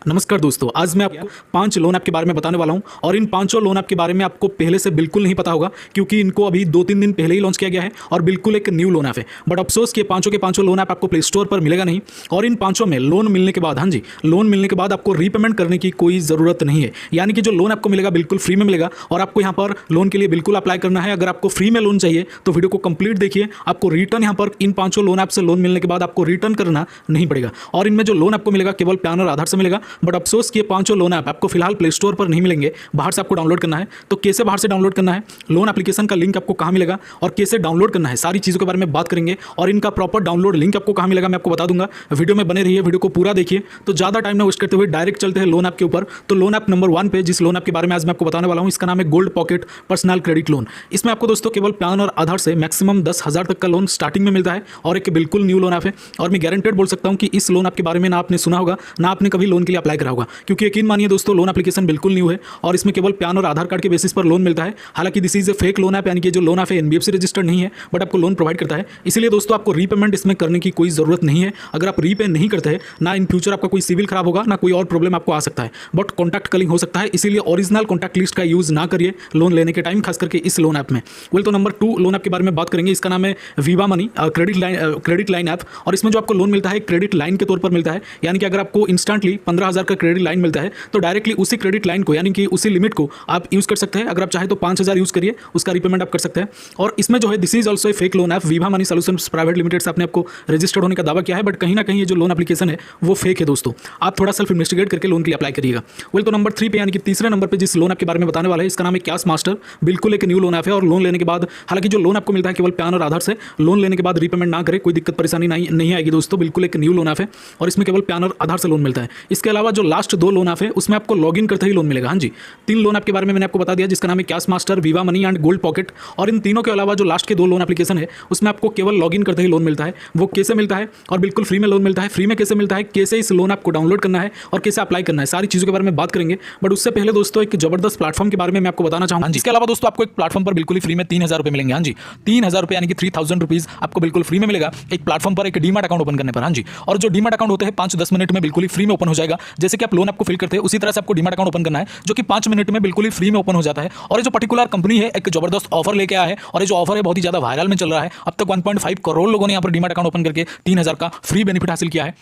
नमस्कार दोस्तों, आज मैं आपको 5 लोन ऐप के बारे में बताने वाला हूं और इन पांचों लोन ऐप के बारे में आपको पहले से बिल्कुल नहीं पता होगा क्योंकि इनको अभी 2-3 दिन पहले ही लॉन्च किया गया है और बिल्कुल एक न्यू लोन ऐप है। बट अफसोस कि पांचों के पांचों लोन ऐप आपको प्ले स्टोर पर मिलेगा नहीं और इन पांचों में लोन मिलने के बाद, हाँ जी, लोन मिलने के बाद आपको रीपेमेंट करने की कोई ज़रूरत नहीं है। यानी कि जो लोन आपको मिलेगा बिल्कुल फ्री में मिलेगा और आपको यहाँ पर लोन के लिए बिल्कुल अप्लाई करना है। अगर आपको फ्री में लोन चाहिए तो वीडियो को कंप्लीट देखिए, आपको रिटर्न यहाँ पर इन पांचों लोन ऐप से लोन मिलने के बाद आपको रिटर्न करना नहीं पड़ेगा और इनमें जो लोन आपको मिलेगा केवल पैन और आधार से मिलेगा। बट अफसोस कि पांचों लोन ऐप आपको फिलहाल प्ले स्टोर पर नहीं मिलेंगे, बाहर से आपको डाउनलोड करना है। तो कैसे बाहर से डाउनलोड करना है, लोन एप्लीकेशन का लिंक आपको कहाँ मिलेगा और कैसे डाउनलोड करना है, सारी चीज़ों के बारे में बात करेंगे और इनका प्रॉपर डाउनलोड लिंक आपको कहाँ मिलेगा मैं आपको बता दूंगा। वीडियो में बने रहिए, वीडियो को पूरा देखिए। तो ज़्यादा टाइम ना वेस्ट करते हुए डायरेक्ट चलते हैं लोन ऐप के ऊपर। तो लोन ऐप नंबर 1 पे जिस लोन ऐप के बारे में आज मैं आपको बताने वाला हूँ, इसका नाम है gold pocket personal credit loan. इसमें आपको दोस्तों केवल पैन और आधार से मैक्सिमम 10,000 तक का लोन स्टार्टिंग में मिलता है और एक बिल्कुल न्यू लोन ऐप है। और मैं गारंटेड बोल सकता हूँ कि इस लोन ऐप के बारे में ना आपने सुना होगा ना आपने कभी लोन के लिए अप्लाई करा होगा, क्योंकि यकीन मानिए दोस्तों लोन एप्लीकेशन बिल्कुल न्यू है और इसमें केवल पैन और आधार कार्ड के बेसिस पर लोन मिलता है। हालांकि this is a fake loan app, यानी कि जो लोन ऐप है एनबीएफसी रजिस्टर्ड नहीं है बट आपको लोन प्रोवाइड करता है। इसलिए दोस्तों आपको रीपेमेंट इसमें करने की कोई जरूरत नहीं है। अगर आप रीपे नहीं करते हैं ना इन फ्यूचर आपका कोई सिविल खराब होगा ना कोई और प्रॉब्लम आपको आ सकता है, बट कॉन्टैक्ट कलिंग हो सकता है। इसीलिए ओरिजिनल कॉन्टैक्ट लिस्ट का यूज ना करिए लोन लेने के टाइम, खास करके इस लोन ऐप में। तो नंबर 2 लोन ऐप के बारे में बात करेंगे। इसका नाम है Viva money credit line app और इसमें जो आपको लोन मिलता है क्रेडिट लाइन के तौर पर मिलता है। यानी कि अगर आपको इंस्टेंटली 15,000 का क्रेडिट लाइन मिलता है तो डायरेक्टली उसी क्रेडिट लाइन को, यानी कि उसी लिमिट को आप यूज कर सकते हैं। अगर आप चाहे तो 5,000 यूज करिए, उसका रीपेमेंट आप कर सकते हैं। और इसमें जो है this is also a fake loan app. Viva money solutions private limited से आपने आपको रजिस्टर्ड होने का दावा किया है, बट कहीं ना कहीं ये जो लोन एप्लीकेशन है वो फेक है दोस्तों। आप थोड़ा सेल्फ इन्वेस्टिगेट करके लोन के लिए अप्लाई करिएगा। तो नंबर 3 पे, यानी कि तीसरे नंबर पे जिस लोन ऐप के बारे में बताने वाला है, इसका नाम है कैश मास्टर। बिल्कुल एक न्यू लोन ऐप है और लोन लेने के बाद, हालांकि जो लोन आपको मिलता है केवल पैन और आधार से, लोन लेने के बाद रीपेमेंट ना करें, कोई दिक्कत परेशानी नहीं आएगी दोस्तों। बिल्कुल एक न्यू लोन ऐप है और इसमें केवल पैन और आधार से लोन मिलता है। इसके अलावा जो लास्ट 2 लोन ऐप है उसमें आपको लॉगिन करते ही लोन मिलेगा। हाँ जी, 3 लोन ऐप के बारे में मैंने आपको बता दिया, जिसका नाम है cash master, Viva money and gold pocket. और इन तीनों के अलावा जो लास्ट के 2 लोन एप्लीकेशन है उसमें आपको केवल लॉगिन करते ही लोन मिलता है। वो कैसे मिलता है और बिल्कुल फ्री में लोन मिलता है। फ्री में कैसे मिलता है, कैसे इस लोन ऐप को डाउनलोड करना है और कैसे अप्लाई करना है, सारी चीज़ों के बारे में बात करेंगे। बट उससे पहले दोस्तों एक जबरदस्त प्लेटफॉर्म के बारे में मैं आपको बताना चाहूँगा। इसके अलावा दोस्तों आपको एक प्लेटफॉर्म पर बिल्कुल फ्री में 3,000 रुपये मिलेंगे। हाँ जी, 3,000 रुपये यानी कि 3,000 रुपीज़ आपको बिल्कुल फ्री में मिलेगा एक प्लेटफॉर्म पर, एक डीमैट अकाउंट ओपन करने पर। हाँ जी, और जो डीमैट अकाउंट होते हैं 5-10 मिनट में बिल्कुल ही फ्री में ओपन हो जाएगा। जैसे कि आप लोन आपको फिल करते हैं उसी तरह से आपको डीमैट अकाउंट ओपन करना है, जो कि 5 मिनट में बिल्कुल ही फ्री में ओपन हो जाता है। और ये जो पर्टिकुलर कंपनी है एक जबरदस्त ऑफर लेके आया है और ये जो ऑफर है बहुत ही ज्यादा वायरल में चल रहा है। अब तक 1.5 करोड़ लोगों ने यहाँ पर डीमैट अकाउंट ओपन करके 3,000 का फ्री बेनिफिट हासिल किया है।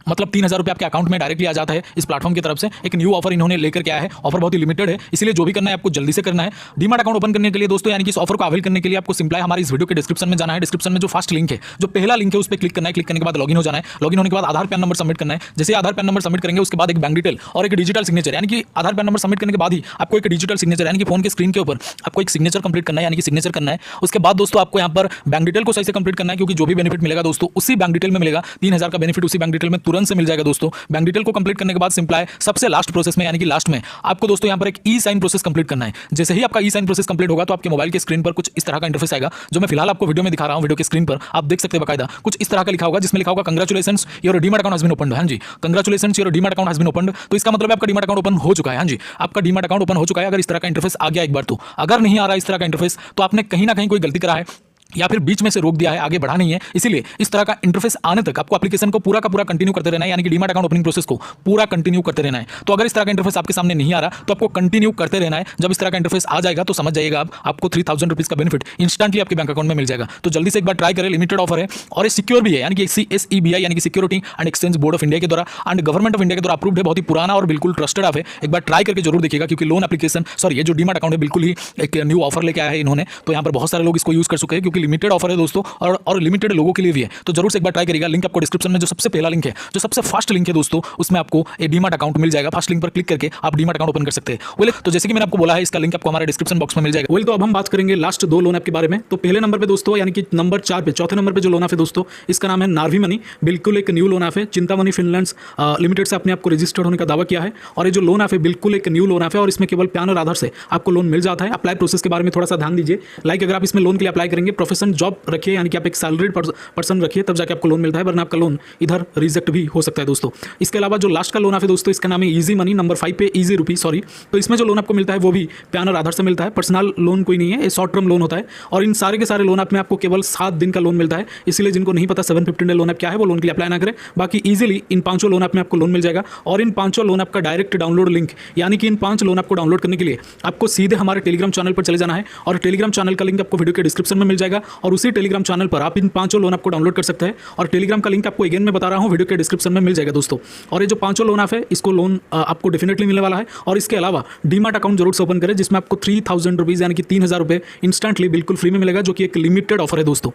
मतलब 3,000 रुपये आपके अकाउंट में डायरेक्टली आ जाता है इस प्लेटफॉर्म की तरफ से। एक न्यू ऑफर इन्होंने लेकर के आया है। ऑफर बहुत ही लिमिटेड है, इसलिए जो भी करना है आपको जल्दी से करना है। डीमैट अकाउंट ओपन करने के लिए दोस्तों, यानी कि इस ऑफर को अवेल करने के लिए आपको सिंपल हमारे इस वीडियो के डिस्क्रिप्शन में जाना है। डिस्क्रिप्शन में जो फर्स्ट लिंक है, जो पहला लिंक है, उस पर क्लिक करना है। क्लिक करने के बाद लॉगिन हो जाना है। लॉगिन होने के बाद आधार पैन नंबर सबमिट करना है। जैसे आधार पैन नंबर सबमिट करेंगे उसके बाद एक बैंक डिटेल और एक डिजिटल सिग्नेचर, यानी कि आधार पैन नंबर सबमिट करने के बाद ही आपको एक डिजिटल सिग्नेचर, यानी कि फोन के स्क्रीन के ऊपर आपको एक सिग्नेचर कंप्लीट करना है, यानी कि सिग्नेचर करना है। उसके बाद दोस्तों आपको यहाँ पर बैंक डिटेल को सही से कंप्लीट करना है, क्योंकि जो भी बेनिफिट मिलेगा दोस्तों उसी बैंक डिटेल में मिलेगा। 3,000 का बेनिफिट उसी बैंक डिटेल में तुरंत से मिल जाएगा दोस्तों। बैंक डिटेल को कंप्लीट करने के बाद सिंपल है सबसे लास्ट प्रोसेस में, यानी कि लास्ट में आपको दोस्तों यहाँ पर एक ई साइन प्रोसेस कंप्लीट करना है। जैसे ही आपका ई साइन प्रोसेस कंप्लीट होगा तो आपके मोबाइल के स्क्रीन पर कुछ इस तरह का इंटरफेस आएगा, जो मैं फिलहाल आपको वीडियो में दिखा रहा हूं। वीडियो के स्क्रीन पर आप देख सकते हैं बकायदा कुछ इस तरह का लिखा होगा, जिसमें लिखा होगा congratulations your demat account has been opened. हाँ जी, congratulations your demat account has been opened. तो इसका मतलब आपका डीमैट अकाउंट ओपन हो चुका है। हाँ जी, आपका डीमैट अकाउंट ओपन हो चुका है। अगर इस तरह का इंटरफेस आ गया एक बार तो, अगर नहीं आ रहा इस तरह का इंटरफेस तो आपने कहीं ना कहीं कोई गलती करा है या फिर बीच में से रोक दिया है, आगे बढ़ा नहीं है। इसीलिए इस तरह का इंटरफेस आने तक आपको एप्लीकेशन को पूरा का पूरा कंटिन्यू करते रहना है, यानी कि डीमैट अकाउंट ओपनिंग प्रोसेस को पूरा कंटिन्यू करते रहना है। तो अगर इस तरह का इंटरफेस आपके सामने नहीं आ रहा तो आपको कंटिन्यू करते रहना है। जब इस तरह का इंटरफेस आ जाएगा तो समझ जाइएगा आपको 3,000 रुपीज़ का बेनिफिट इंस्टेंटली आपके बैंक अकाउंट में मिल जाएगा। तो जल्दी से एक बार ट्राई करें, लिमिटेड ऑफर है और ये सिक्योर भी है, यानी कि SEBI यानी कि security and exchange board of India के द्वारा एंड गवर्नमेंट ऑफ इंडिया के द्वारा अप्रूव्ड है। बहुत ही पुराना और बिल्कुल ट्रस्टेड ऐप है। एक बार ट्राई करके जरूर देखिएगा, क्योंकि लोन एप्लीकेशन ये जो डीमैट अकाउंट है बिल्कुल ही एक न्यू ऑफर लेके आया है इन्होंने। तो यहाँ पर बहुत सारे लोग इसको यूज कर चुके हैं, क्योंकि लिमिटेड ऑफर है दोस्तों और लिमिटेड लोगों के लिए भी है। तो जरूर से एक बार ट्राई करिएगा। लिंक आपको डिस्क्रिप्शन में जो सबसे पहला लिंक है, जो सबसे फर्स्ट लिंक है दोस्तों, उसमें आपको एक डीमैट अकाउंट मिल जाएगा। फर्स्ट लिंक पर क्लिक करके आप डीमैट अकाउंट ओपन कर सकते हैं। वेल, तो जैसे कि मैंने आपको बोला है, इसका लिंक आपको हमारे डिस्क्रिप्शन बॉक्स में मिल जाएगा। वेल, तो अब हम बात करेंगे लास्ट 2 लोन ऐप के बारे में। तो पहले नंबर पे दोस्तों, यानी कि नंबर 4 पे, चौथे नंबर पे जो लोन ऐप है दोस्तों, इसका नाम है नार्वी मनी। बिल्कुल एक न्यू लोन ऐप है। चिंतामणि फिनलैंड लिमिटेड से अपने आपको रजिस्टर्ड होने का दावा किया है और ये जो लोन ऐप है बिल्कुल एक न्यू लोन ऐप है और इसमें केवल पैन और आधार से आपको लोन मिल जाता है। अप्लाई प्रोसेस के बारे में थोड़ा सा ध्यान दीजिए। लाइक अगर आप इसमें लोन के लिए अप्लाई करेंगे, प्रोफेशन जॉब रखिए, यानी कि आप एक सैलरीड पर्सन रखिए, तब जाके आपको लोन मिलता है, वरना आपका लोन इधर रिजेक्ट भी हो सकता है दोस्तों। इसके अलावा जो लास्ट का लोन है दोस्तों, इसका नाम है ईजी मनी, नंबर 5 पे ईजी रुपी, सॉरी। तो इसमें जो लोन आपको मिलता है वो भी पैन और आधार से मिलता है, पर्सनल लोन कोई नहीं है, ये शॉर्ट टर्म लोन होता है। और इन सारे के सारे लोन आप में आपको केवल 7 दिन का लोन मिलता है। इसलिए जिनको नहीं पता 715 डे लोन ऐप क्या है, वो लोन के लिए अप्लाई ना करें। बाकी इजीली इन 5 लोन ऐप में आपको लोन मिल जाएगा। और इन 5 लोन ऐप का डायरेक्ट डाउनलोड लिंक, यानी कि इन 5 लोन ऐप को डाउनलोड करने के लिए आपको सीधे हमारे टेलीग्राम चैनल पर चले जाना है, और टेलीग्राम चैनल का लिंक आपको वीडियो के डिस्क्रिप्शन में मिल जाएगा। और उसी टेलीग्राम चैनल पर आप इन 5 लोन ऐप को डाउनलोड कर सकते हैं। और टेलीग्राम का लिंक आपको अगेन मैं बता रहा हूँ, वीडियो के डिस्क्रिप्शन में मिल जाएगा दोस्तों। और ये जो 5 लोन ऐप है, इसको लोन आपको डेफिनेटली मिलने वाला है। और इसके अलावा डीमैट अकाउंट जरूर से ओपन करें, जिसमें आपको 3000 रुपीज़ यानी कि 3000 रुपये इंस्टेंटली बिल्कुल फ्री में मिलेगा, जो कि एक लिमिटेड ऑफर है दोस्तों।